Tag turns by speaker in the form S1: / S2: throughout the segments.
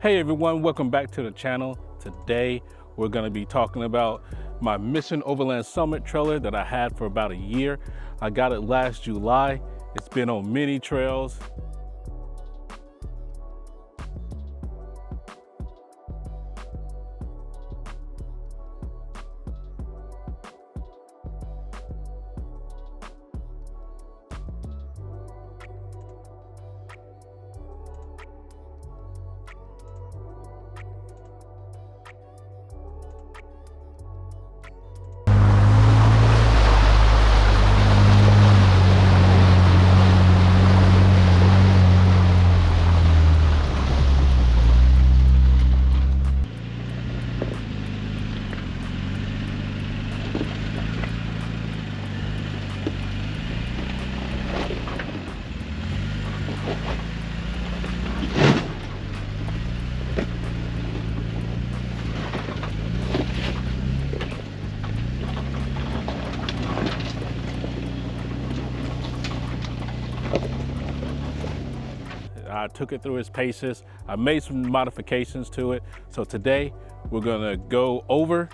S1: Hey everyone, welcome back to the channel. Today we're going to be talking about my Mission Overland Summit trailer that I had for about a year. I got it last July. It's been on many trails. I took it through its paces. I made some modifications to it. So today we're gonna go over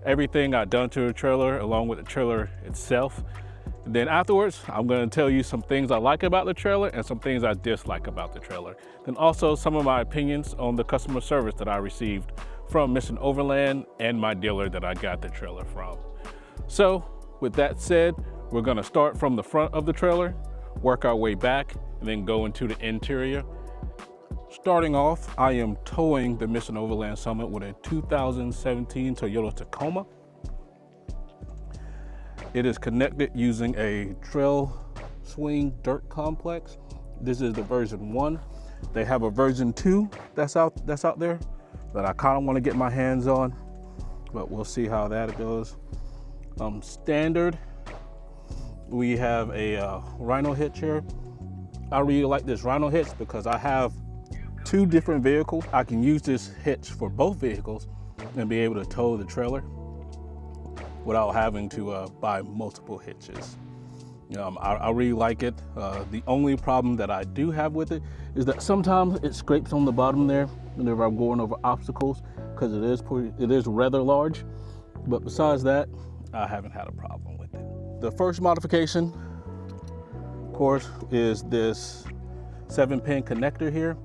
S1: everything I've done to the trailer along with the trailer itself. And then afterwards, I'm gonna tell you some things I like about the trailer and some things I dislike about the trailer. Then also some of my opinions on the customer service that I received from Mission Overland and my dealer that I got the trailer from. So with that said, we're gonna start from the front of the trailer, work our way back, and then go into the interior. Starting off, I am towing the Mission Overland Summit with a 2017 Toyota Tacoma. It is connected using a trail swing dirt complex. This is the version 1. They have a version 2 that's out there that I kind of want to get my hands on, but we'll see how that goes. Standard, we have a Rhino hitch here. I really like this Rhino hitch because I have 2 different vehicles. I can use this hitch for both vehicles and be able to tow the trailer without having to buy multiple hitches. I really like it. The only problem that I do have with it is that sometimes it scrapes on the bottom there whenever I'm going over obstacles because it is rather large. But besides that, I haven't had a problem with it. The first modification, of course, is this 7-pin connector here.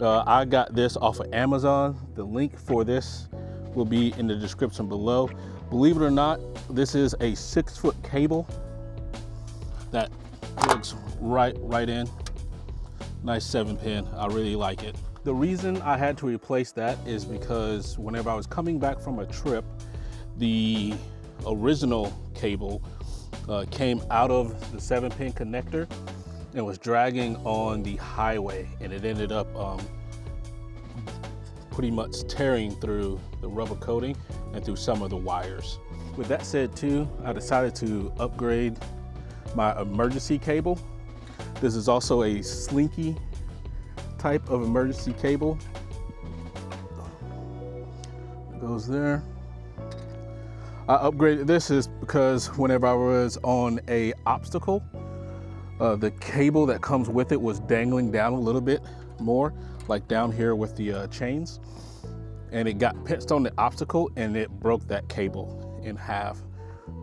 S1: I got this off of Amazon. The link for this will be in the description below. Believe it or not, this is a 6-foot cable that plugs right in. Nice 7-pin, I really like it. The reason I had to replace that is because whenever I was coming back from a trip, the original cable came out of the 7-pin connector and was dragging on the highway, and it ended up pretty much tearing through the rubber coating and through some of the wires. With that said too, I decided to upgrade my emergency cable. This is also a slinky type of emergency cable. It goes there. I upgraded this is because whenever I was on a obstacle, the cable that comes with it was dangling down a little bit more, like down here with the chains, and it got pinched on the obstacle and it broke that cable in half.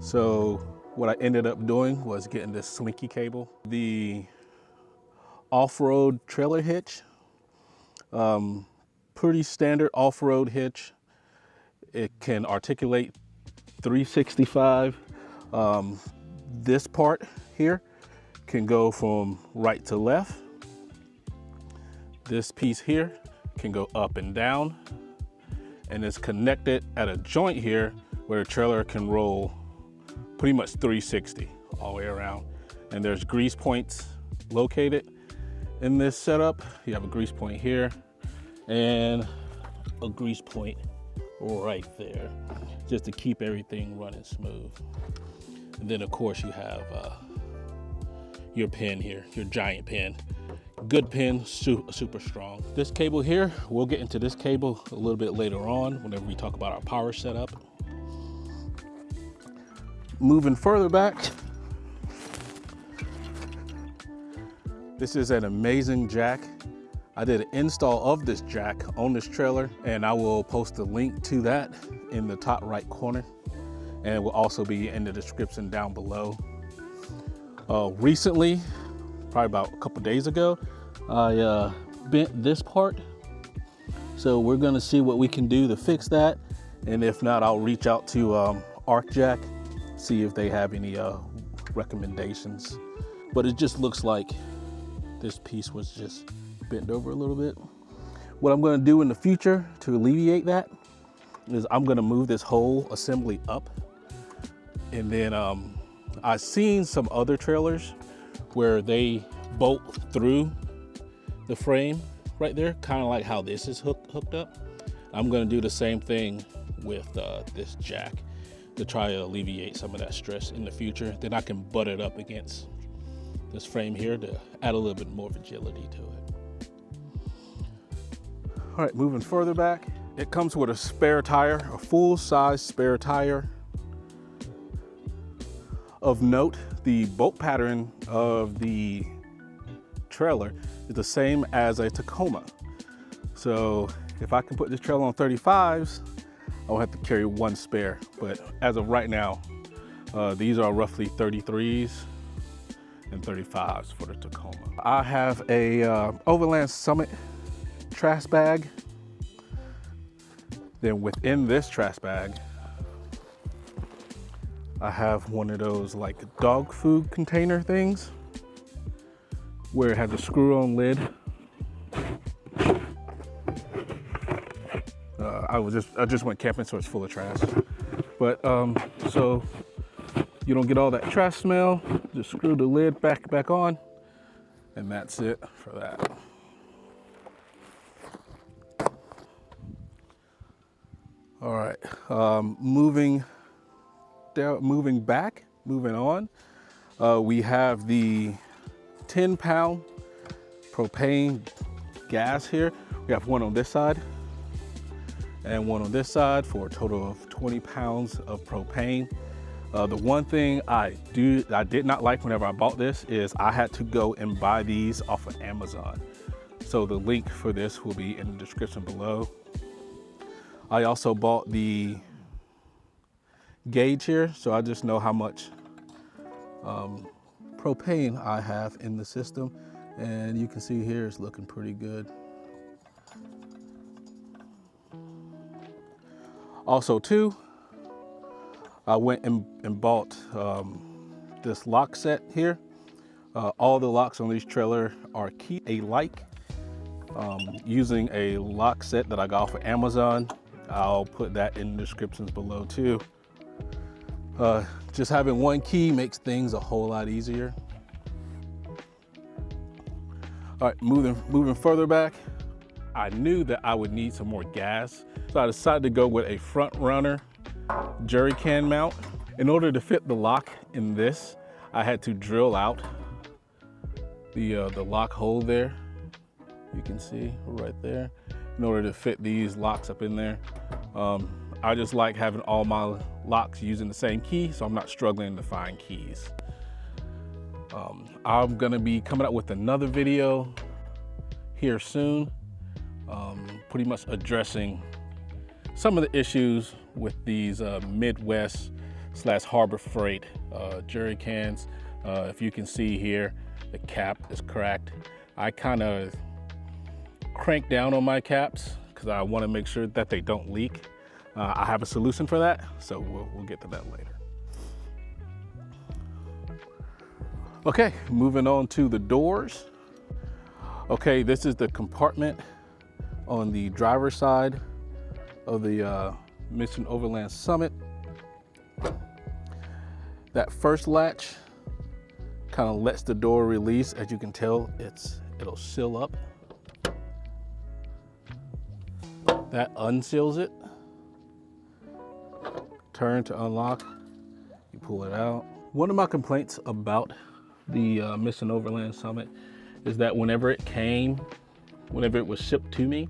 S1: So what I ended up doing was getting this slinky cable. The off-road trailer hitch, pretty standard off-road hitch. It can articulate 365. This part here can go from right to left. This piece here can go up and down, and it's connected at a joint here where the trailer can roll pretty much 360 all the way around. And there's grease points located in this setup. You have a grease point here and a grease point right there, just to keep everything running smooth. And then of course you have your pin here, your giant pin. Good pin, super strong. This cable here, we'll get into this cable a little bit later on whenever we talk about our power setup. Moving further back, this is an amazing jack. I did an install of this jack on this trailer, and I will post a link to that in the top right corner, and it will also be in the description down below. Recently, probably about a couple days ago, I bent this part. So we're gonna see what we can do to fix that. And if not, I'll reach out to ArcJack, see if they have any recommendations. But it just looks like this piece was just bent over a little bit. What I'm gonna do in the future to alleviate that is I'm gonna move this whole assembly up. And then I've seen some other trailers where they bolt through the frame right there, kind of like how this is hooked up. I'm gonna do the same thing with this jack to try to alleviate some of that stress in the future. Then I can butt it up against this frame here to add a little bit more agility to it. All right, moving further back, it comes with a spare tire, a full-size spare tire. Of note, the bolt pattern of the trailer is the same as a Tacoma. So if I can put this trailer on 35s, I'll have to carry one spare. But as of right now, these are roughly 33s and 35s for the Tacoma. I have a Overland Summit trash bag. Then within this trash bag, I have one of those like dog food container things where it has a screw-on lid. I just went camping, so it's full of trash. But so you don't get all that trash smell, just screw the lid back on, and that's it for that. All right, moving on, we have the 10-pound propane gas here. We have one on this side and one on this side for a total of 20 pounds of propane. The one thing I did not like whenever I bought this is I had to go and buy these off of Amazon. So the link for this will be in the description below. I also bought the gauge here, so I just know how much propane I have in the system, and you can see here it's looking pretty good. Also too, I went and bought this lock set here. All the locks on these trailer are key-alike. Using a lock set that I got off of Amazon. I'll put that in the descriptions below too. Just having one key makes things a whole lot easier. All right, moving further back, I knew that I would need some more gas, so I decided to go with a front runner jerry can mount. In order to fit the lock in this, I had to drill out the lock hole there. You can see right there, in order to fit these locks up in there. I just like having all my locks using the same key, so I'm not struggling to find keys. I'm gonna be coming out with another video here soon, pretty much addressing some of the issues with these Midwest / Harbor Freight jerry cans. If you can see here, the cap is cracked. I kind of crank down on my caps because I want to make sure that they don't leak. I have a solution for that, so we'll get to that later. Okay, moving on to the doors. Okay, this is the compartment on the driver's side of the Mission Overland Summit. That first latch kind of lets the door release. As you can tell, it'll seal up. That unseals it. Turn to unlock, you pull it out. One of my complaints about the Mission Overland Summit is that whenever it was shipped to me,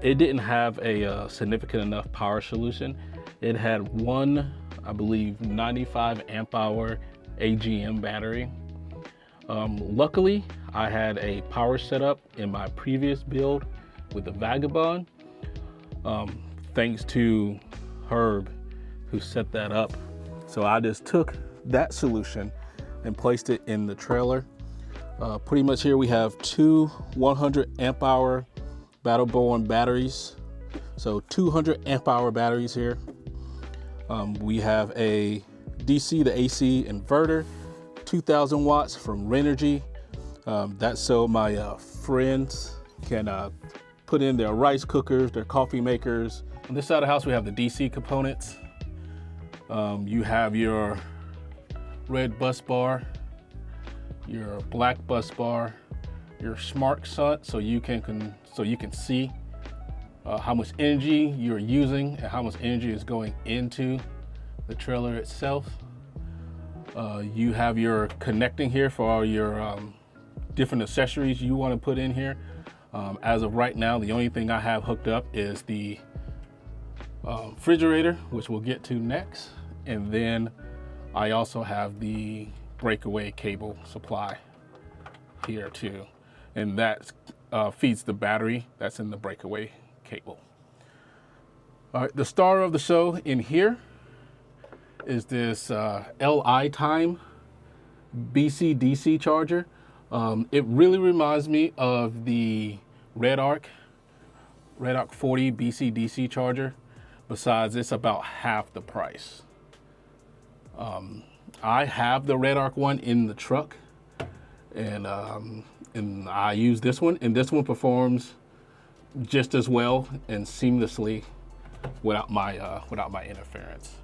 S1: it didn't have a significant enough power solution. It had one, I believe, 95 amp hour AGM battery. Luckily, I had a power setup in my previous build with the Vagabond. Thanks to Herb who set that up. So I just took that solution and placed it in the trailer. Pretty much here we have two 100 amp hour Battleborn batteries. So 200 amp hour batteries here. We have a DC to AC inverter, 2000 watts from Rhenergy. That's so my friends can put in their rice cookers, their coffee makers. On this side of the house, we have the DC components. You have your red bus bar, your black bus bar, your smart SUT, so you can see how much energy you're using and how much energy is going into the trailer itself. You have your connecting here for all your different accessories you want to put in here. As of right now, the only thing I have hooked up is the refrigerator, which we'll get to next. And then I also have the breakaway cable supply here too. And that feeds the battery that's in the breakaway cable. All right, the star of the show in here is this LI Time BC DC charger. It really reminds me of the Red Arc 40 BC DC charger. Besides, it's about half the price. I have the Red Arc one in the truck, and I use this one, and this one performs just as well and seamlessly without my interference.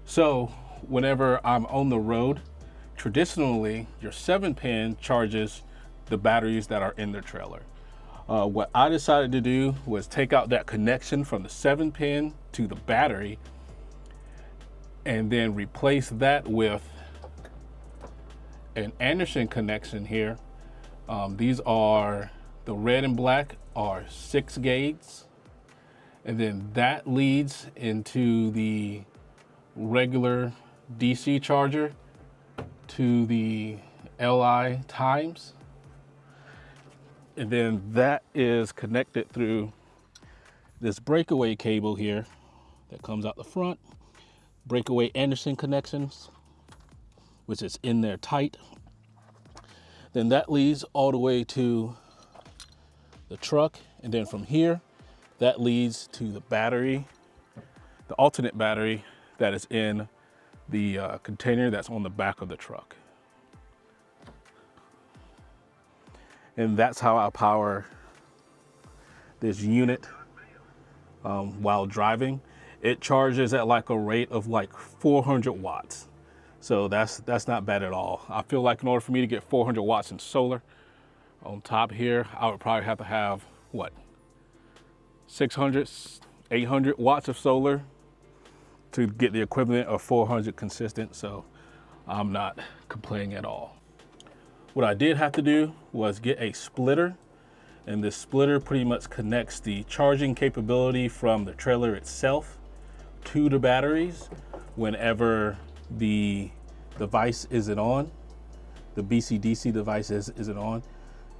S1: So whenever I'm on the road, traditionally your 7-pin charges the batteries that are in the trailer. What I decided to do was take out that connection from the 7-pin to the battery and then replace that with an Anderson connection here. These are the red and black are 6 gauges, and then that leads into the regular DC charger to the LI Times, and then that is connected through this breakaway cable here that comes out the front. Breakaway Anderson connections, which is in there tight. Then that leads all the way to the truck, and then from here that leads to the battery, the alternate battery that is in the container that's on the back of the truck. And that's how I power this unit while driving. It charges at like a rate of like 400 watts. So that's not bad at all. I feel like in order for me to get 400 watts in solar on top here, I would probably have to have, what, 600, 800 watts of solar to get the equivalent of 400 consistent. So I'm not complaining at all. What I did have to do was get a splitter, and this splitter pretty much connects the charging capability from the trailer itself to the batteries whenever the device isn't on, the BC-DC device isn't on.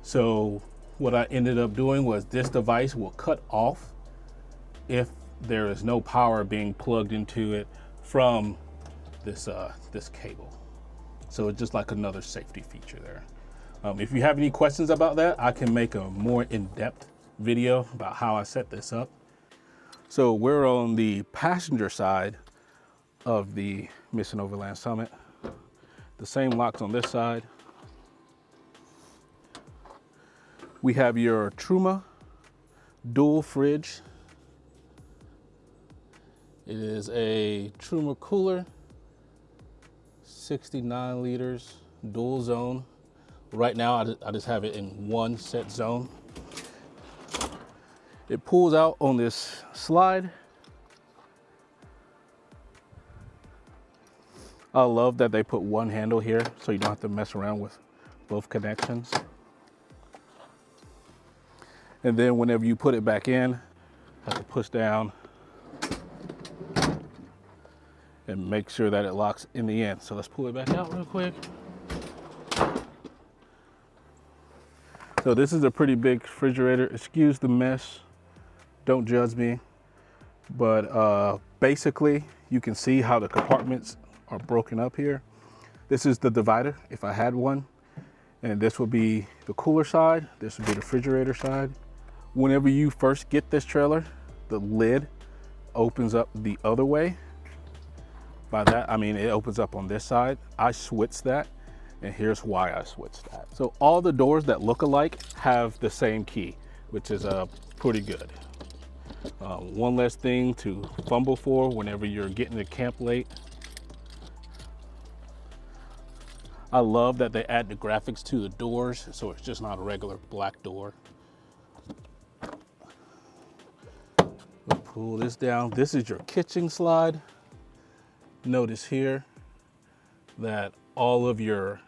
S1: So what I ended up doing was this device will cut off if there is no power being plugged into it from this cable. So it's just like another safety feature there. If you have any questions about that, I can make a more in-depth video about how I set this up. So we're on the passenger side of the Mission Overland Summit. The same locks on this side. We have your Truma dual fridge. It is a Truma Cooler 69 liters dual zone. Right now I just have it in one set zone. It pulls out on this slide. I love that they put one handle here so you don't have to mess around with both connections. And then whenever you put it back in, you have to push down and make sure that it locks in the end. So let's pull it back out real quick. So this is a pretty big refrigerator. Excuse the mess, don't judge me. But basically you can see how the compartments are broken up here. This is the divider if I had one. And this would be the cooler side. This would be the refrigerator side. Whenever you first get this trailer, the lid opens up the other way. By that, I mean it opens up on this side. I switched that, and here's why I switched that. So all the doors that look alike have the same key, which is pretty good. One less thing to fumble for whenever you're getting to camp late. I love that they add the graphics to the doors, so it's just not a regular black door. We'll pull this down. This is your kitchen slide. Notice here that all of your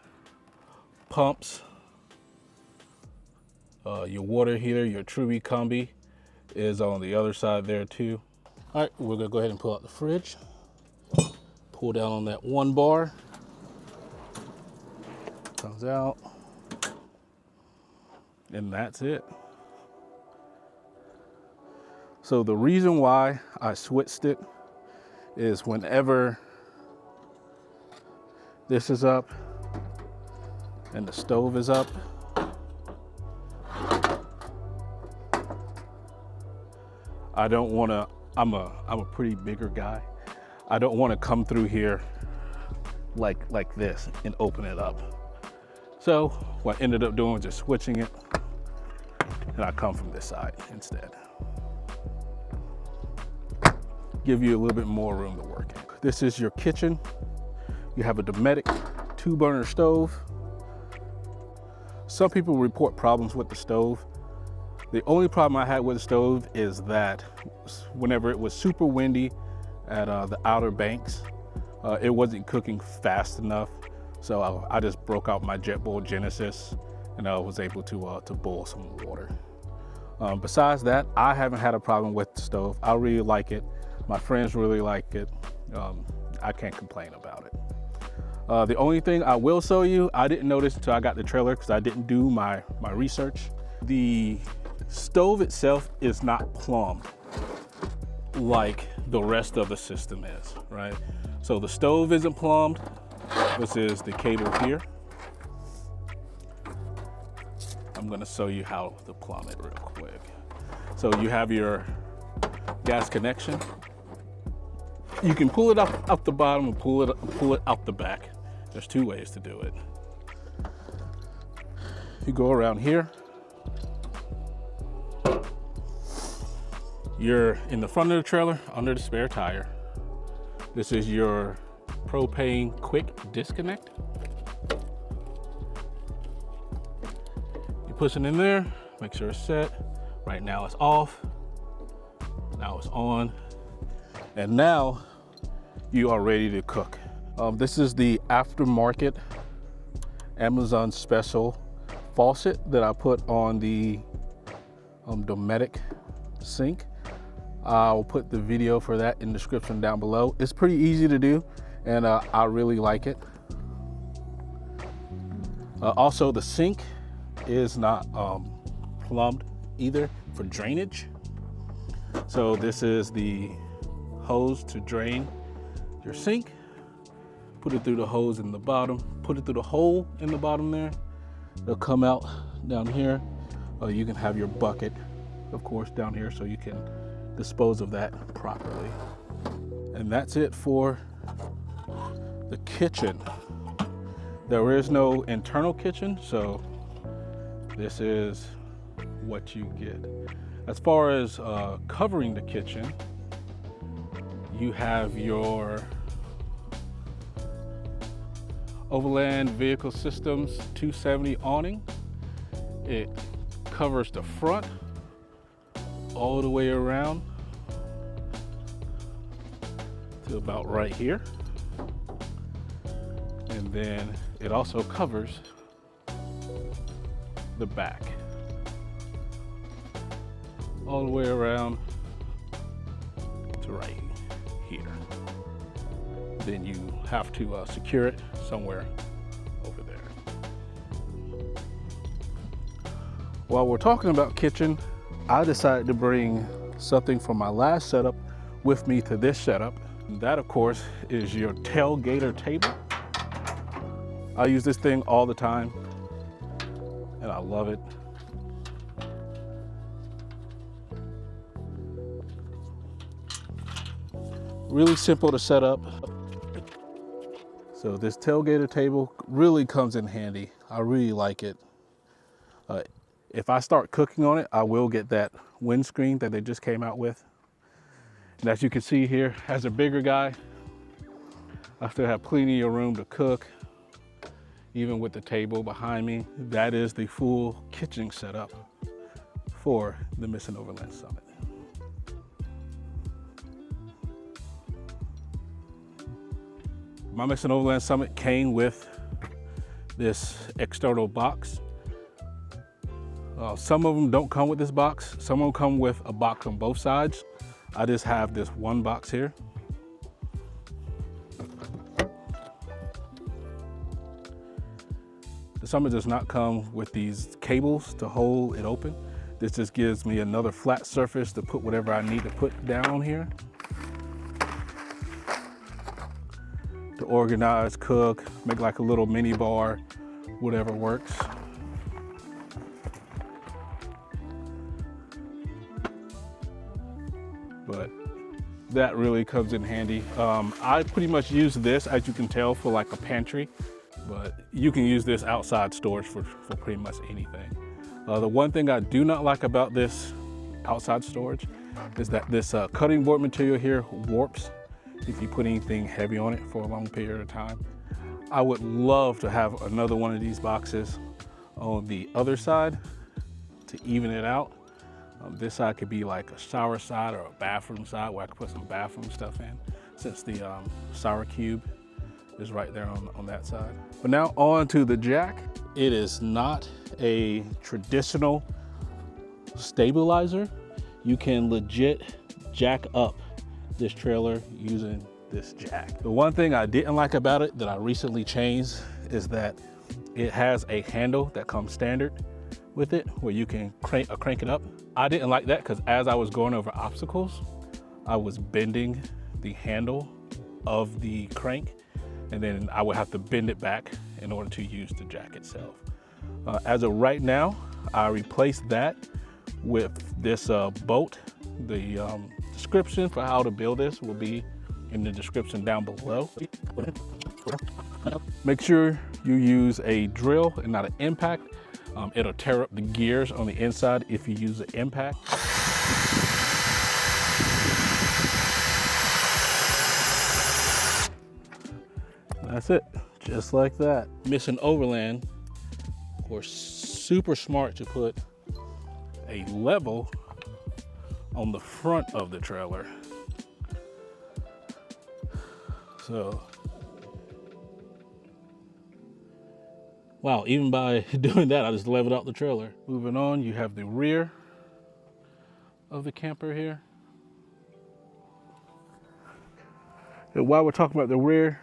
S1: pumps, your water heater, your Truma combi is on the other side there too. All right, we're gonna go ahead and pull out the fridge. Pull down on that one bar. Comes out, and that's it. So the reason why I switched it is whenever this is up and the stove is up, I don't want to, I'm a pretty bigger guy. I don't want to come through here like this and open it up. So what I ended up doing was just switching it, and I come from this side instead. Give you a little bit more room to work in. This is your kitchen. You have a Dinette 2-burner stove. Some people report problems with the stove. The only problem I had with the stove is that whenever it was super windy at the Outer Banks, it wasn't cooking fast enough. So I just broke out my JetBoil Genesis, and I was able to boil some water. Besides that, I haven't had a problem with the stove. I really like it. My friends really like it. I can't complain about it. The only thing I will show you, I didn't notice until I got the trailer because I didn't do my research. The stove itself is not plumbed like the rest of the system is, right? So the stove isn't plumbed. This is the cable here. I'm gonna show you how to plumb it real quick. So you have your gas connection. You can pull it up the bottom and pull it out the back. There's 2 ways to do it. You go around here. You're in the front of the trailer, under the spare tire. This is your propane quick disconnect. You push it in there, make sure it's set. Right now it's off. Now it's on. And now you are ready to cook. This is the aftermarket Amazon special faucet that I put on the Dometic sink. I'll put the video for that in the description down below. It's pretty easy to do, and I really like it. Also, the sink is not plumbed either for drainage. So this is the hose to drain your sink. Put it through the hose in the bottom, put it through the hole in the bottom there. It'll come out down here. You can have your bucket, of course, down here so you can dispose of that properly. And that's it for the kitchen. There is no internal kitchen, so this is what you get. As far as covering the kitchen, you have your Overland Vehicle Systems 270 awning. It covers the front all the way around to about right here. And then it also covers the back all the way around to right here. Then you have to secure it somewhere over there. While we're talking about kitchen, I decided to bring something from my last setup with me to this setup. That, of course, is your tailgater table. I use this thing all the time, and I love it. Really simple to set up. So this tailgater table really comes in handy. I really like it. If I start cooking on it, I will get that windscreen that they just came out with. And as you can see here, as a bigger guy, I still have plenty of room to cook, even with the table behind me. That is the full kitchen setup for the Mission Overland Summit. My Mission Overland Summit came with this external box. Some of them don't come with this box. Some of them come with a box on both sides. I just have this one box here. The Summit does not come with these cables to hold it open. This just gives me another flat surface to put whatever I need to put down here. To organize, cook, make like a little mini bar, whatever works. But that really comes in handy. I pretty much use this, as you can tell, for like a pantry, but you can use this outside storage for pretty much anything. The one thing I do not like about this outside storage is that this cutting board material here warps if you put anything heavy on it for a long period of time. I would love to have another one of these boxes on the other side to even it out. This side could be like a shower side or a bathroom side where I could put some bathroom stuff in, since the shower cube is right there on that side. But now on to the jack. It is not a traditional stabilizer. You can legit jack up this trailer using this jack. The one thing I didn't like about it that I recently changed is that it has a handle that comes standard with it where you can crank it up. I didn't like that because as I was going over obstacles, I was bending the handle of the crank, and then I would have to bend it back in order to use the jack itself. As of right now, I replaced that with this bolt. The description for how to build this will be in the description down below. Make sure you use a drill and not an impact. It'll tear up the gears on the inside if you use an impact. That's it, just like that. Mission Overland were super smart to put a level on the front of the trailer. So, wow, even by doing that, I just leveled out the trailer. Moving on, you have the rear of the camper here. And while we're talking about the rear,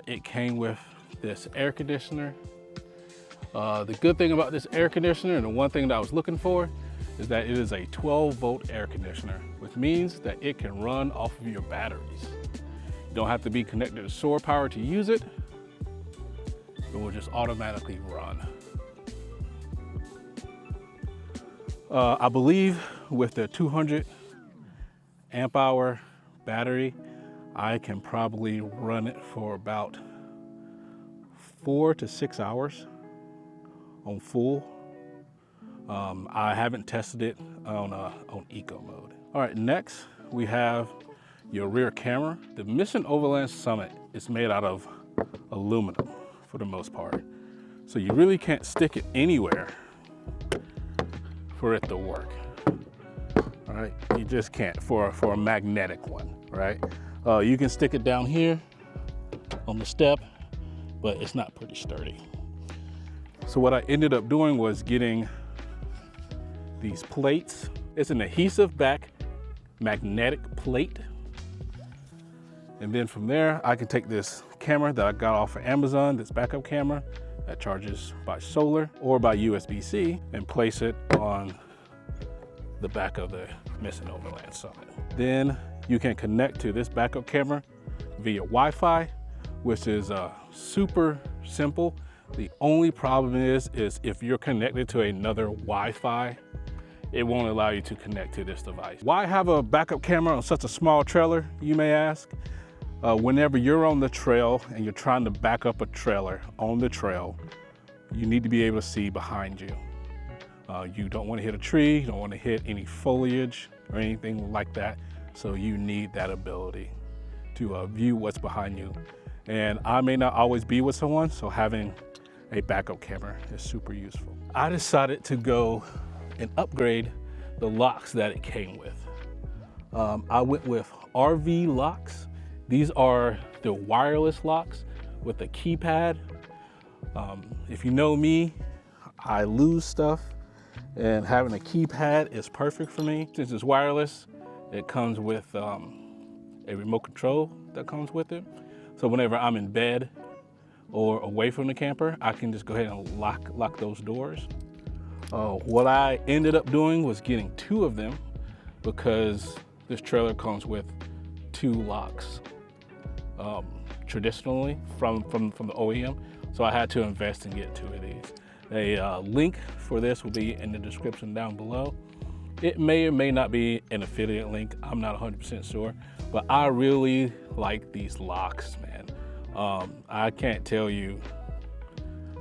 S1: it came with this air conditioner. The good thing about this air conditioner, and the one thing that I was looking for, is that it is a 12-volt air conditioner, which means that it can run off of your batteries. You don't have to be connected to shore power to use it. It will just automatically run. I believe with the 200 amp hour battery, I can probably run it for about 4 to 6 hours on full. I haven't tested it on eco mode. All right, next we have your rear camera. The Mission Overland Summit is made out of aluminum for the most part. So you really can't stick it anywhere for it to work. All right, you just can't for a magnetic one, right? You can stick it down here on the step, but it's not pretty sturdy. So what I ended up doing was getting these plates. It's an adhesive back magnetic plate. And then from there, I can take this camera that I got off of Amazon, this backup camera, that charges by solar or by USB-C and place it on the back of the Mission Overland Summit. Then you can connect to this backup camera via Wi-Fi, which is super simple. The only problem is if you're connected to another Wi-Fi, it won't allow you to connect to this device. Why have a backup camera on such a small trailer, you may ask? Whenever you're on the trail and you're trying to back up a trailer on the trail, you need to be able to see behind you. You don't want to hit a tree, you don't want to hit any foliage or anything like that. So you need that ability to view what's behind you. And I may not always be with someone, so having a backup camera is super useful. I decided to go and upgrade the locks that it came with. I went with RVLOCK. These are the wireless locks with a keypad. If you know me, I lose stuff, and having a keypad is perfect for me. Since it's wireless, it comes with a remote control that comes with it. So whenever I'm in bed or away from the camper, I can just go ahead and lock those doors. What I ended up doing was getting 2 of them because this trailer comes with 2 locks traditionally from the OEM. So I had to invest and get 2 of these. A link for this will be in the description down below. It may or may not be an affiliate link. I'm not 100% sure, but I really like these locks, man. I can't tell you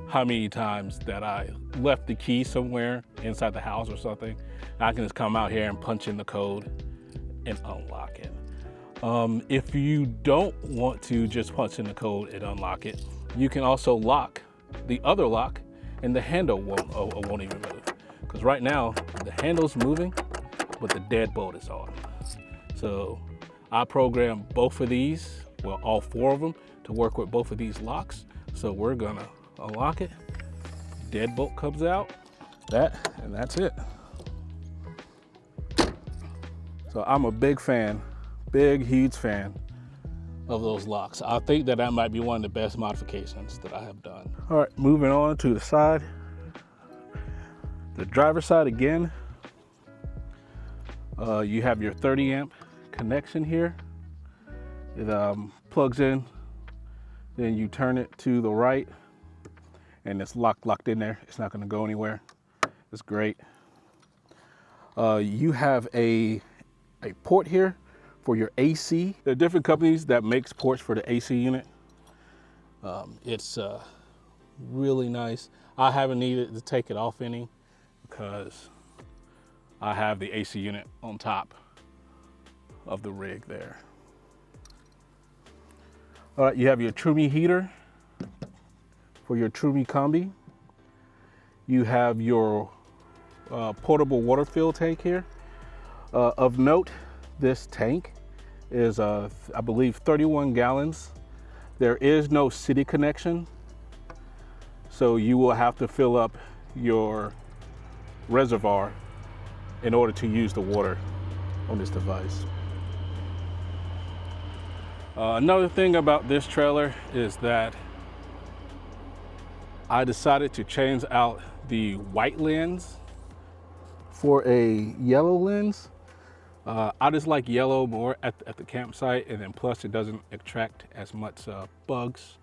S1: how many times that I left the key somewhere inside the house or something. I can just come out here and punch in the code and unlock it. If you don't want to just punch in the code and unlock it, you can also lock the other lock and the handle won't even move. Because right now, the handle's moving, but the deadbolt is on. So I programmed both of these, well, all 4 of them, to work with both of these locks. So we're gonna unlock it, deadbolt comes out, and that's it. So I'm a big huge fan of those locks. I think that might be one of the best modifications that I have done. All right, moving on to the side. The driver's side again, you have your 30 amp connection here. It plugs in, then you turn it to the right, and it's locked in there. It's not gonna go anywhere. It's great. You have a port here for your AC. There are different companies that makes ports for the AC unit. It's really nice. I haven't needed to take it off any because I have the AC unit on top of the rig there. All right, you have your Truma heater for your Truma combi. You have your portable water fill tank here. Of note, this tank is, I believe, 31 gallons. There is no city connection, so you will have to fill up your reservoir in order to use the water on this device. Another thing about this trailer is that I decided to change out the white lens for a yellow lens. I just like yellow more at the campsite, and then plus it doesn't attract as much bugs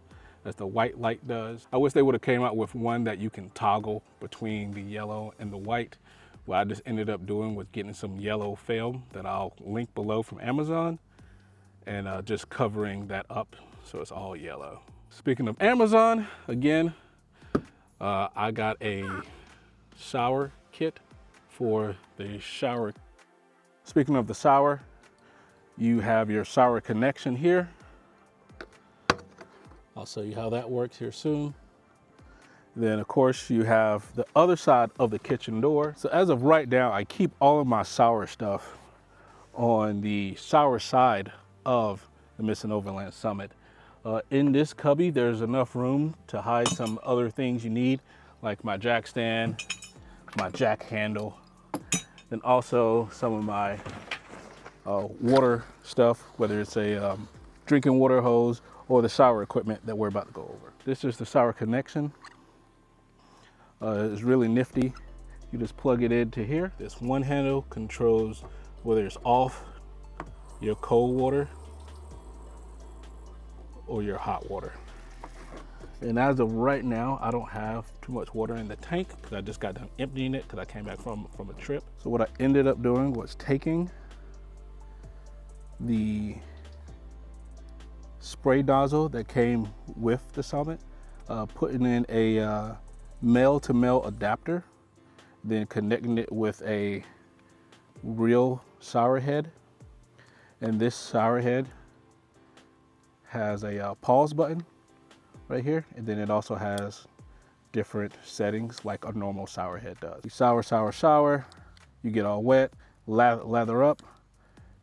S1: as the white light does. I wish they would have came out with one that you can toggle between the yellow and the white. What I just ended up doing was getting some yellow film that I'll link below from Amazon, and just covering that up so it's all yellow. Speaking of Amazon, again, I got a shower kit for the shower. Speaking of the shower, you have your shower connection here. I'll show you how that works here soon. Then of course you have the other side of the kitchen door. So as of right now, I keep all of my shower stuff on the shower side of the Mission Overland Summit. In this cubby, there's enough room to hide some other things you need, like my jack stand, my jack handle, and also some of my water stuff, whether it's a drinking water hose or the shower equipment that we're about to go over. This is the shower connection. It's really nifty. You just plug it into here. This one handle controls whether it's off your cold water or your hot water. And as of right now, I don't have too much water in the tank because I just got done emptying it because I came back from a trip. So what I ended up doing was taking the spray nozzle that came with the Summit, putting in a male-to-male adapter, then connecting it with a real shower head. And this shower head has a pause button right here, and then it also has different settings like a normal shower head does. You shower, you get all wet, lather up,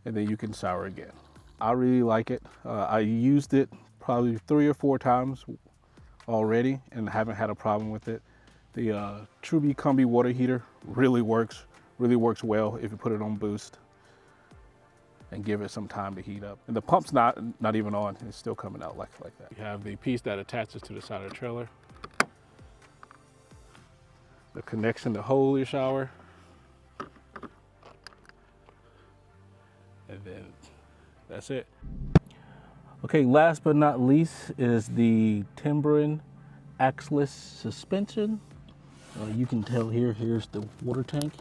S1: and then you can shower again. I really like it. I used it probably 3 or 4 times already and haven't had a problem with it. The Truma Combi water heater really works well if you put it on boost and give it some time to heat up. And the pump's not even on, it's still coming out like that. You have the piece that attaches to the side of the trailer, the connection to hold your shower, and then that's it. Okay, last but not least is the Timbren Suspension. You can tell here's the water tank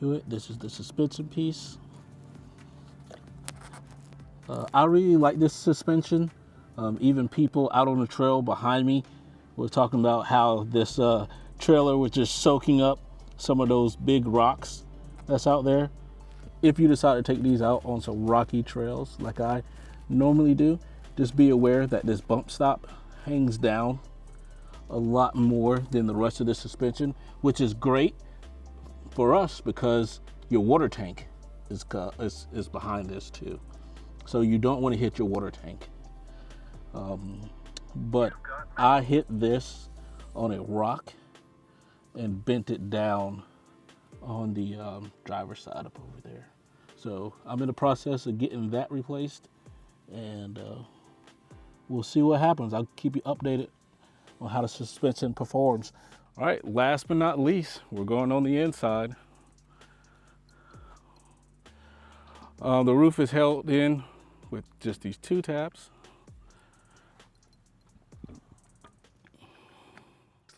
S1: to it. This is the suspension piece. I really like this suspension. Even people out on the trail behind me were talking about how this trailer was just soaking up some of those big rocks that's out there. If you decide to take these out on some rocky trails like I normally do, just be aware that this bump stop hangs down a lot more than the rest of the suspension, which is great for us because your water tank is behind this too. So you don't want to hit your water tank. But I hit this on a rock and bent it down on the driver's side up over there. So I'm in the process of getting that replaced, and we'll see what happens. I'll keep you updated on how the suspension performs. All right, last but not least, we're going on the inside. The roof is held in with just these 2 tabs.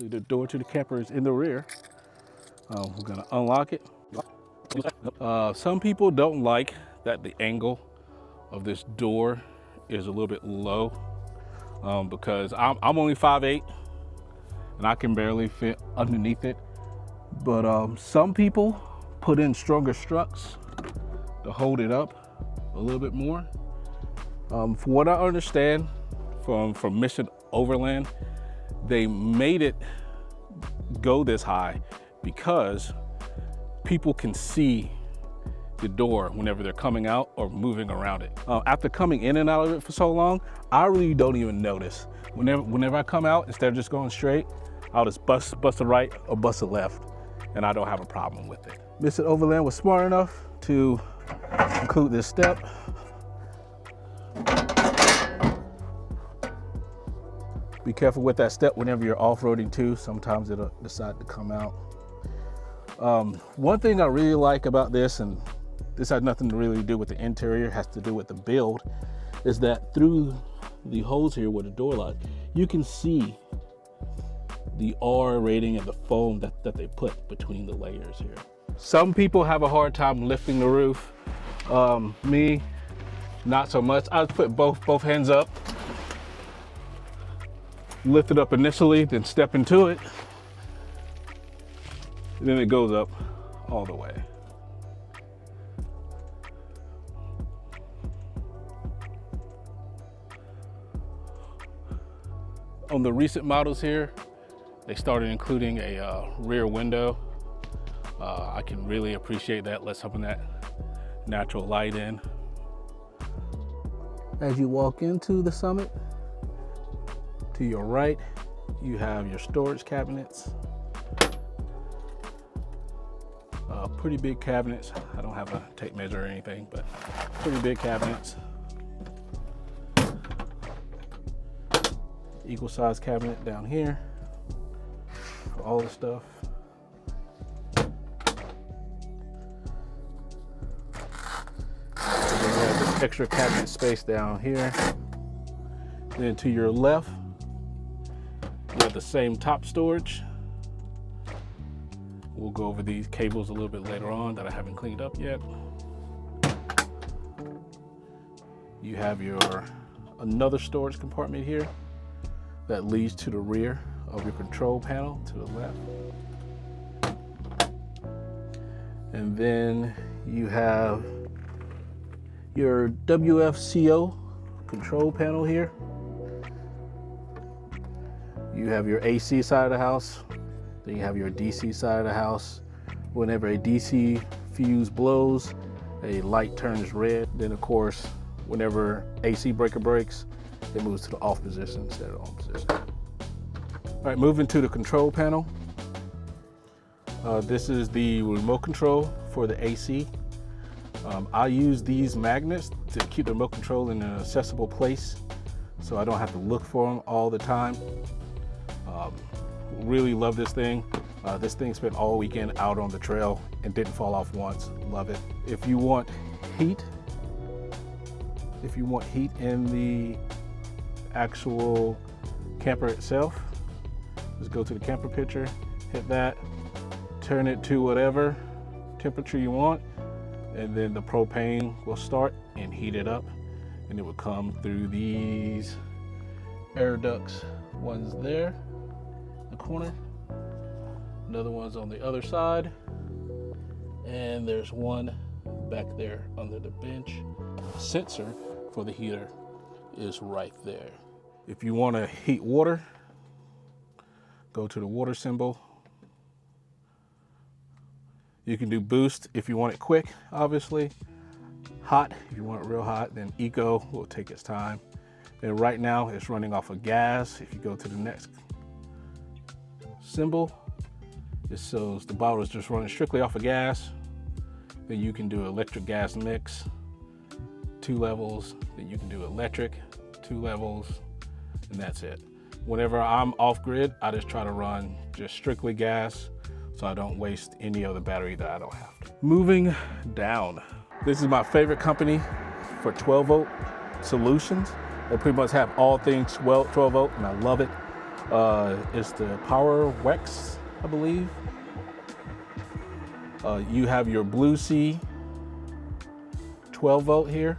S1: The door to the camper is in the rear. We're gonna unlock it. Some people don't like that the angle of this door is a little bit low because I'm only 5'8" and I can barely fit underneath it. But some people put in stronger struts to hold it up a little bit more. For what I understand from Mission Overland, they made it go this high because people can see the door whenever they're coming out or moving around it. After coming in and out of it for so long, I really don't even notice. Whenever I come out, instead of just going straight, I'll just bust a right or bust a left, and I don't have a problem with it. Mission Overland was smart enough to include this step. Be careful with that step whenever you're off-roading too. Sometimes it'll decide to come out. One thing I really like about this, and this has nothing to really do with the interior, has to do with the build, is that through the holes here with the door lock, you can see the R rating and the foam that they put between the layers here. Some people have a hard time lifting the roof. Me, not so much. I put both hands up, lift it up initially, then step into it, and then it goes up all the way. On the recent models here, they started including a rear window. I can really appreciate that. Let some of that natural light in. As you walk into the Summit, to your right, you have your storage cabinets. Pretty big cabinets. I don't have a tape measure or anything, but pretty big cabinets. Equal size cabinet down here. for all the stuff. And then you have this extra cabinet space down here. Then to your left, you have the same top storage. We'll go over these cables a little bit later on that I haven't cleaned up yet. You have another storage compartment here that leads to the rear of your control panel to the left. And then you have your WFCO control panel here. You have your AC side of the house. Then you have your DC side of the house. Whenever a DC fuse blows, a light turns red. Then of course, whenever AC breaker breaks, it moves to the off position instead of on position. All right, moving to the control panel. This is the remote control for the AC. I use these magnets to keep the remote control in an accessible place so I don't have to look for them all the time. Really love this thing. This thing spent all weekend out on the trail and didn't fall off once. Love it. If you want heat in the actual camper itself, just go to the camper picture, hit that, turn it to whatever temperature you want, and then the propane will start and heat it up, and it will come through these air ducts. One's there in the corner, another one's on the other side, and there's one back there under the bench. The sensor for the heater is right there. If you want to heat water, go to the water symbol. You can do boost if you want it quick, obviously. Hot, if you want it real hot, then eco will take its time. And right now it's running off of gas. If you go to the next symbol, it shows the bottle is just running strictly off of gas. Then you can do electric gas mix, 2 levels. Then you can do electric, 2 levels, and that's it. Whenever I'm off grid, I just try to run just strictly gas so I don't waste any of the battery that I don't have to. Moving down. This is my favorite company for 12 volt solutions. They pretty much have all things 12 volt, and I love it. It's the Power Wex, I believe. You have your Blue Sea 12 volt here,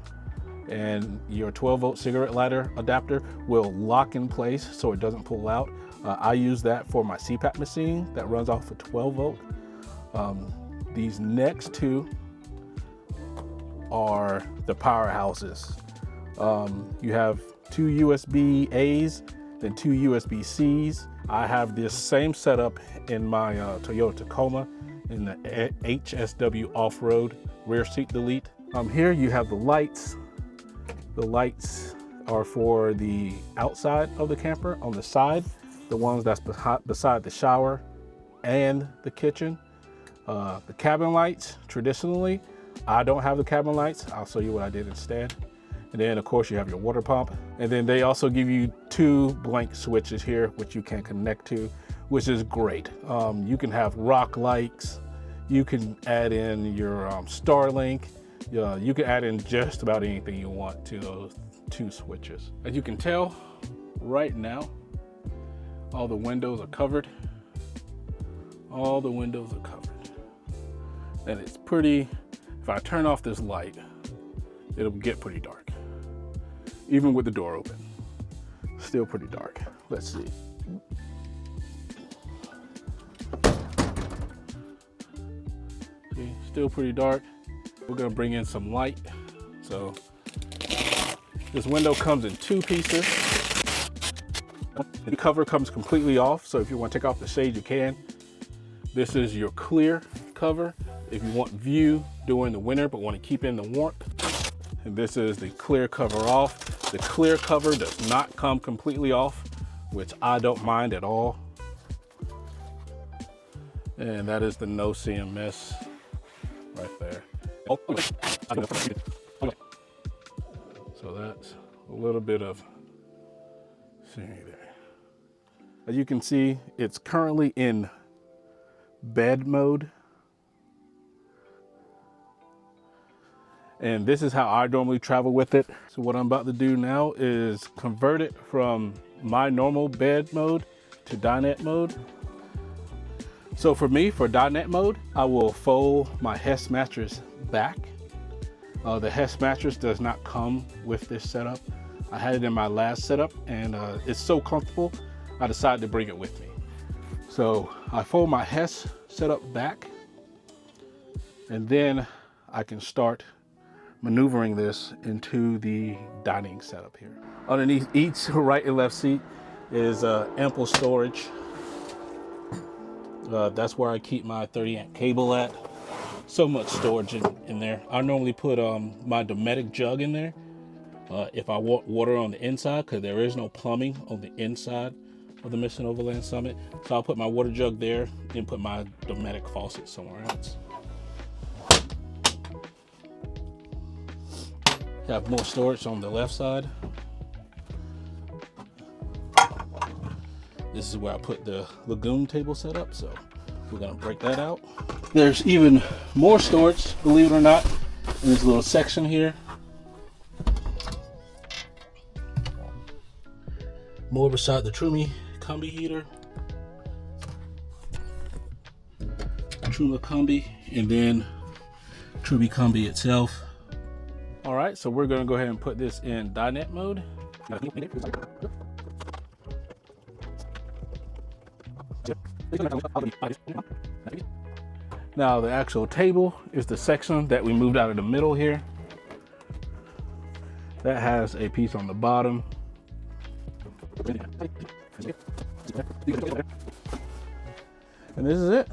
S1: and your 12 volt cigarette lighter adapter will lock in place so it doesn't pull out. I use that for my CPAP machine that runs off of 12 volt. These next two are the powerhouses. You have 2 USB A's, then 2 USB C's. I have this same setup in my Toyota Tacoma in the HSW off-road rear seat delete. Here you have the lights. The lights are for the outside of the camper on the side, the ones that's beside the shower and the kitchen. The cabin lights, traditionally, I don't have the cabin lights. I'll show you what I did instead. And then of course you have your water pump. And then they also give you 2 blank switches here, which you can connect to, which is great. You can have rock lights. You can add in your Starlink. You can add in just about anything you want to those 2 switches. As you can tell, right now, all the windows are covered. All the windows are covered. And it's pretty, if I turn off this light, it'll get pretty dark. Even with the door open, still pretty dark. Let's see. See, still pretty dark. We're gonna bring in some light. So this window comes in 2 pieces. The cover comes completely off, so if you want to take off the shade, you can. This is your clear cover if you want view during the winter but want to keep in the warmth. And this is the clear cover off. The clear cover does not come completely off, which I don't mind at all. And that is the no CMS right there. So that's a little bit of scenery there. As you can see, it's currently in bed mode. And this is how I normally travel with it. So what I'm about to do now is convert it from my normal bed mode to dinette mode. So for me, for dinette mode, I will fold my Hess mattress back. The Hess mattress does not come with this setup. I had it in my last setup and it's so comfortable, I decided to bring it with me. So I fold my Hess setup back and then I can start maneuvering this into the dining setup here. Underneath each right and left seat is ample storage. That's where I keep my 30-amp cable at. So much storage in there. I normally put my Dometic jug in there if I want water on the inside, because there is no plumbing on the inside of the Mission Overland Summit. So I'll put my water jug there and put my Dometic faucet somewhere else. Have more storage on the left side. This is where I put the lagoon table set up, so we're gonna break that out. There's even more storage, believe it or not, in this little section here. More beside the Truma combi heater. Truma combi, and then Truma combi itself. All right, so we're gonna go ahead and put this in dinette mode. Now the actual table is the section that we moved out of the middle here. That has a piece on the bottom. And this is it.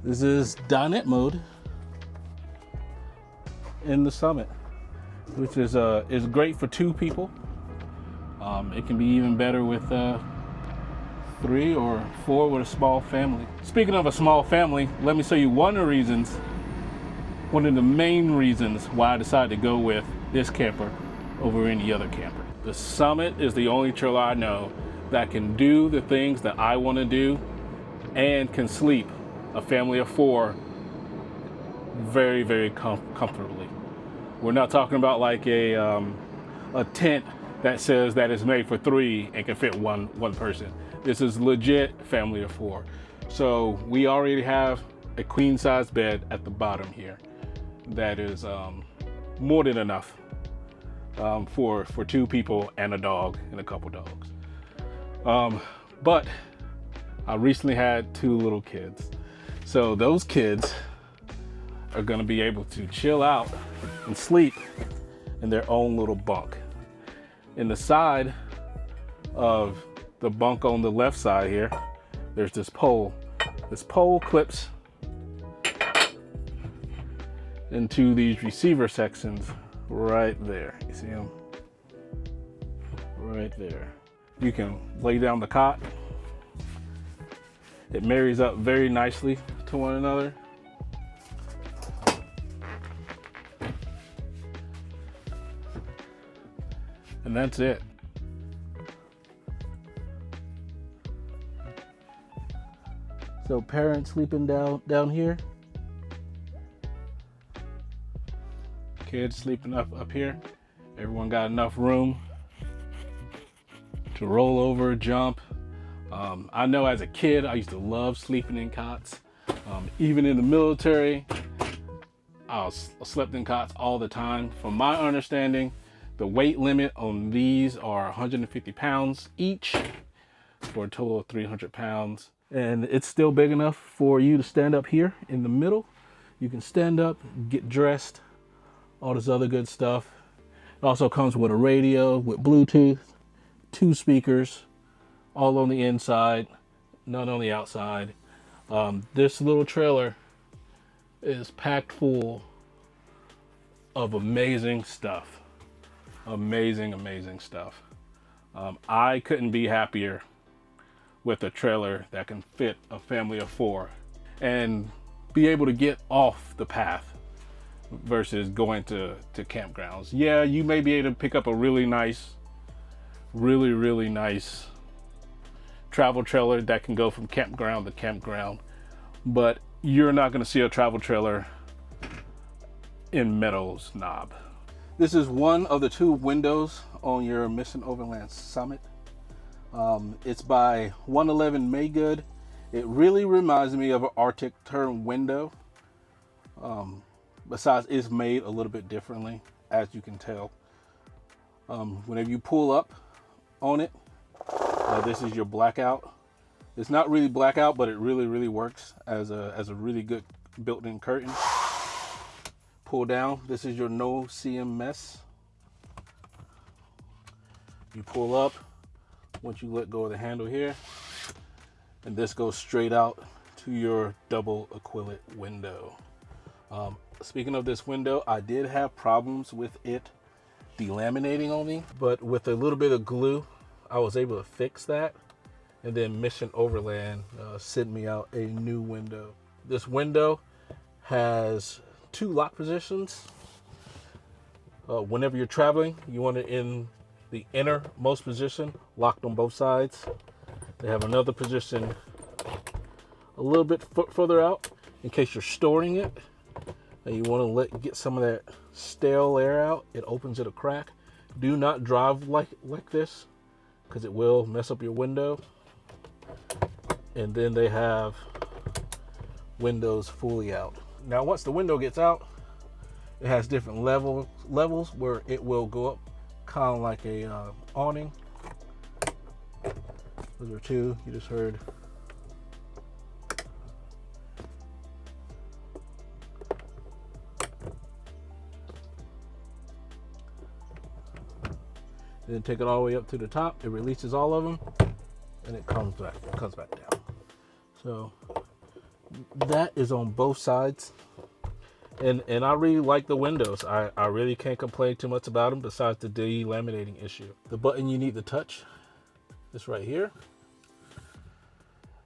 S1: This is dinette mode in the Summit, which is great for 2 people. It can be even better with 3 or 4 with a small family. Speaking of a small family, let me show you one of the main reasons why I decided to go with this camper over any other camper. The Summit is the only trailer I know that can do the things that I want to do and can sleep a family of 4 very, very comfortably. We're not talking about like a tent that says that it's made for 3 and can fit one person. This is legit family of 4. So we already have a queen size bed at the bottom here that is more than enough for 2 people and a dog and a couple dogs. But I recently had 2 little kids. So those kids are gonna be able to chill out and sleep in their own little bunk. In the side of the bunk on the left side here, there's this pole. This pole clips into these receiver sections right there. You see them? Right there. You can lay down the cot. It marries up very nicely to one another. And that's it. So parents sleeping down here. Kids sleeping up here. Everyone got enough room to roll over, jump. I know as a kid, I used to love sleeping in cots. Even in the military, I slept in cots all the time. From my understanding, the weight limit on these are 150 pounds each for a total of 300 pounds. And it's still big enough for you to stand up here in the middle. You can stand up, get dressed, all this other good stuff. It also comes with a radio, with Bluetooth, 2 speakers, all on the inside, none on the outside. This little trailer is packed full of amazing stuff. Amazing, amazing stuff. I couldn't be happier with a trailer that can fit a family of 4 and be able to get off the path versus going to campgrounds. Yeah, you may be able to pick up a really nice travel trailer that can go from campground to campground, but you're not going to see a travel trailer in Meadows Knob. This is one of the 2 windows on your Mission Overland Summit. It's by 111 Maygood. It really reminds me of an Arctic Tern window. Besides, it's made a little bit differently, as you can tell. Whenever you pull up on it, this is your blackout. It's not really blackout, but it really works as a really good built-in curtain. Pull down, this is your no CMS. You pull up, once you let go of the handle here, and this goes straight out to your double acrylic window. Speaking of this window, I did have problems with it delaminating on me, but with a little bit of glue, I was able to fix that. And then Mission Overland sent me out a new window. This window has 2 lock positions. Whenever you're traveling, you want it in the innermost position, locked on both sides. They have another position a little bit further out in case you're storing it and you want to get some of that stale air out. It opens it a crack. Do not drive like this, because it will mess up your window. And then they have windows fully out. Now once the window gets out, it has different levels where it will go up kind of like a awning. Those are 2 you just heard. Then take it all the way up to the top. It releases all of them, and it comes back down. So that is on both sides, and I really like the windows. I really can't complain too much about them besides the delaminating issue. The button you need to touch is right here.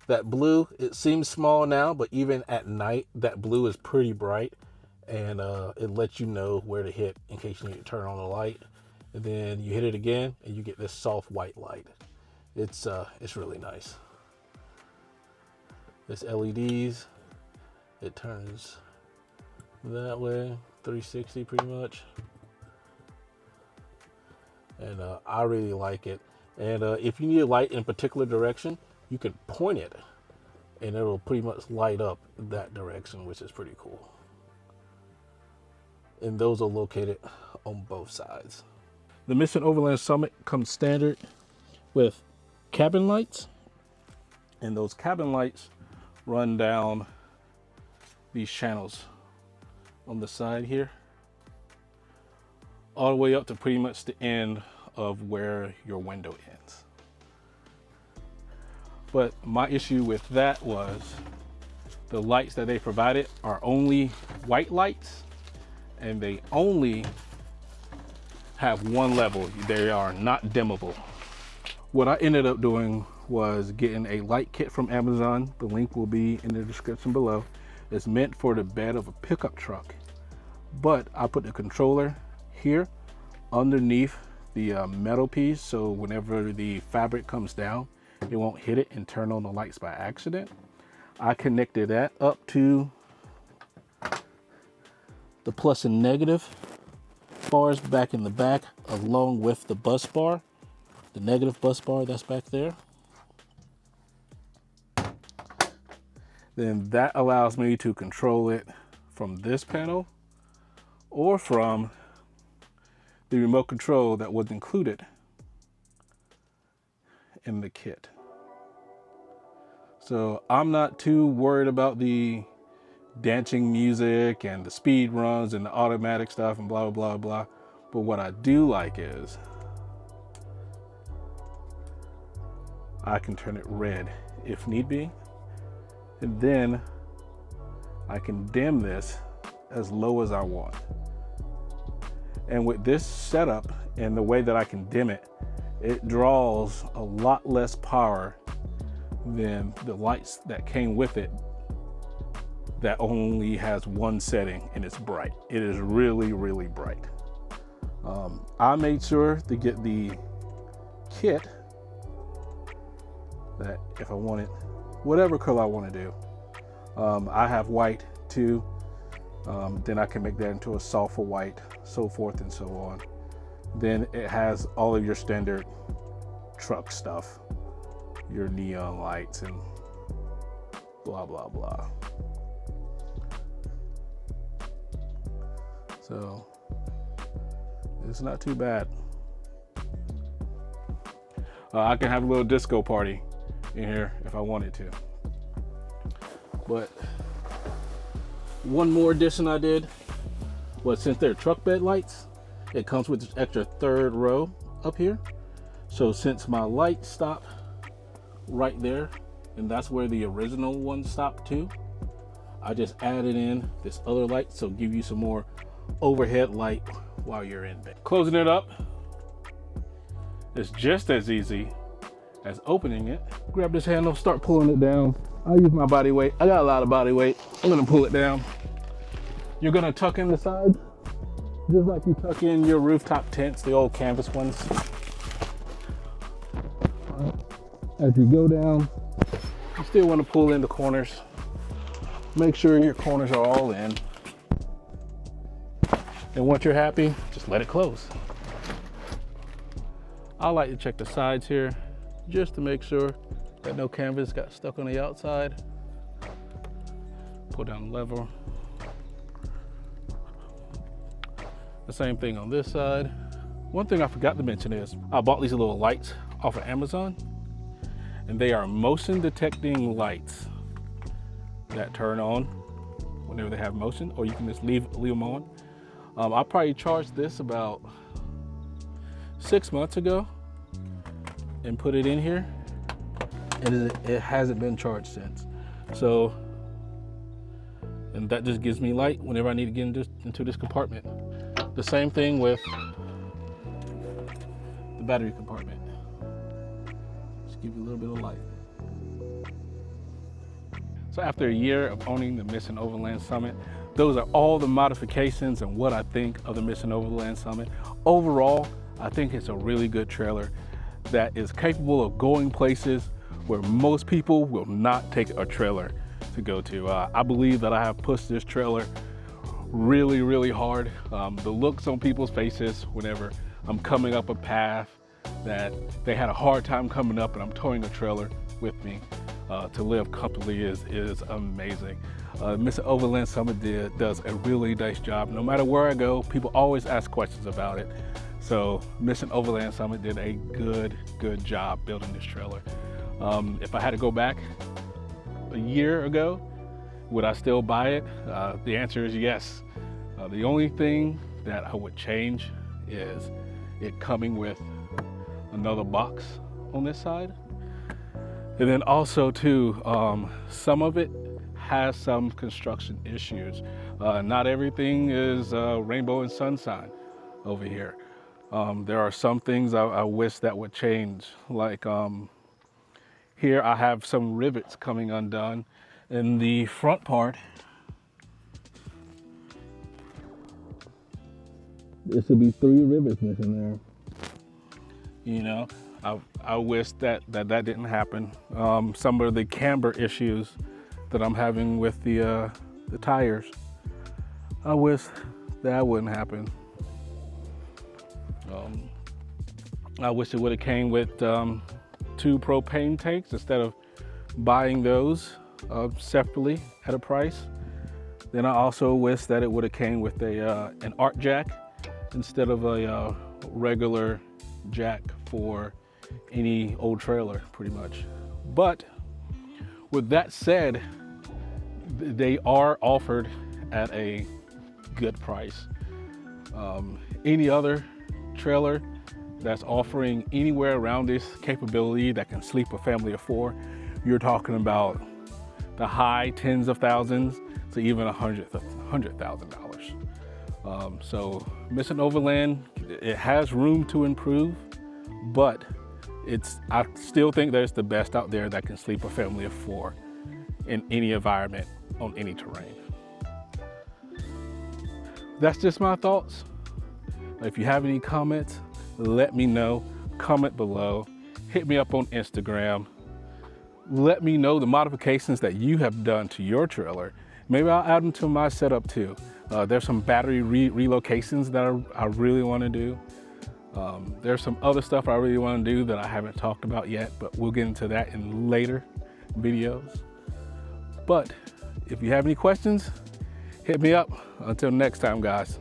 S1: That blue, it seems small now, but even at night, that blue is pretty bright, and it lets you know where to hit in case you need to turn on the light. And then you hit it again, and you get this soft white light. It's really nice. This LEDs, it turns that way, 360 pretty much. And I really like it. And if you need a light in a particular direction, you can point it, and it'll pretty much light up that direction, which is pretty cool. And those are located on both sides. The Mission Overland Summit comes standard with cabin lights, and those cabin lights run down these channels on the side here, all the way up to pretty much the end of where your window ends. But my issue with that was the lights that they provided are only white lights, and they only have 1 level. They are not dimmable. What I ended up doing was getting a light kit from Amazon. The link will be in the description below. It's meant for the bed of a pickup truck, but I put the controller here underneath the metal piece, so whenever the fabric comes down, it won't hit it and turn on the lights by accident. I connected that up to the plus and negative bars back in the back, along with the bus bar, the negative bus bar that's back there. Then that allows me to control it from this panel or from the remote control that was included in the kit. So I'm not too worried about the dancing music and the speed runs and the automatic stuff and blah, blah, blah. But what I do like is I can turn it red if need be. And then I can dim this as low as I want. And with this setup and the way that I can dim it, it draws a lot less power than the lights that came with it that only has 1 setting and it's bright. It is really, really bright. I made sure to get the kit that if I wanted whatever color I want to do. I have white too. Then I can make that into a sulfur white, so forth and so on. Then it has all of your standard truck stuff, your neon lights and blah, blah, blah. So it's not too bad. I can have a little disco party in here if I wanted to. But one more addition I did was, since they're truck bed lights, it comes with this extra third row up here. So since my light stopped right there, and that's where the original one stopped too, I just added in this other light, so give you some more overhead light while you're in bed. Closing it up is just as easy as opening it. Grab this handle, start pulling it down. I'll use my body weight. I got a lot of body weight. I'm gonna pull it down. You're gonna tuck in the sides, just like you tuck in your rooftop tents, the old canvas ones. As you go down, you still wanna pull in the corners. Make sure your corners are all in. And once you're happy, just let it close. I like to check the sides here just to make sure that no canvas got stuck on the outside. Pull down the lever. The same thing on this side. One thing I forgot to mention is I bought these little lights off of Amazon, and they are motion detecting lights that turn on whenever they have motion, or you can just leave them on. I probably charged this about 6 months ago and put it in here, and it hasn't been charged since. So, and that just gives me light whenever I need to get into this compartment. The same thing with the battery compartment. Just give you a little bit of light. So after a year of owning the Mission Overland Summit, those are all the modifications and what I think of the Mission Overland Summit. Overall, I think it's a really good trailer that is capable of going places where most people will not take a trailer to go to. I believe that I have pushed this trailer really, really hard. The looks on people's faces whenever I'm coming up a path that they had a hard time coming up and I'm towing a trailer with me to live comfortably is amazing. Mission Overland Summit does a really nice job. No matter where I go, people always ask questions about it. So Mission Overland Summit did a good job building this trailer. If I had to go back a year ago, would I still buy it? The answer is yes. The only thing that I would change is it coming with another box on this side. And then also too, some of it has some construction issues. Not everything is rainbow and sunshine over here. There are some things I wish that would change. Like here I have some rivets coming undone in the front part. There should be 3 rivets missing there. You know, I wish that didn't happen. Some of the camber issues that I'm having with the tires, I wish that wouldn't happen. I wish it would have came with 2 propane tanks instead of buying those separately at a price. Then I also wish that it would have came with an arc jack instead of a regular jack for any old trailer, pretty much. But with that said, they are offered at a good price. Any other trailer that's offering anywhere around this capability that can sleep a family of 4, you're talking about the high tens of thousands to even $100,000. So Mission Overland, it has room to improve, but I still think that it's the best out there that can sleep a family of 4 in any environment on any terrain. That's just my thoughts. If you have any comments, let me know. Comment below. Hit me up on Instagram. let me know the modifications that you have done to your trailer. Maybe I'll add them to my setup too. There's some battery relocations that I really want to do. There's some other stuff I really want to do that I haven't talked about yet, but we'll get into that in later videos. But if you have any questions, hit me up. Until next time, guys.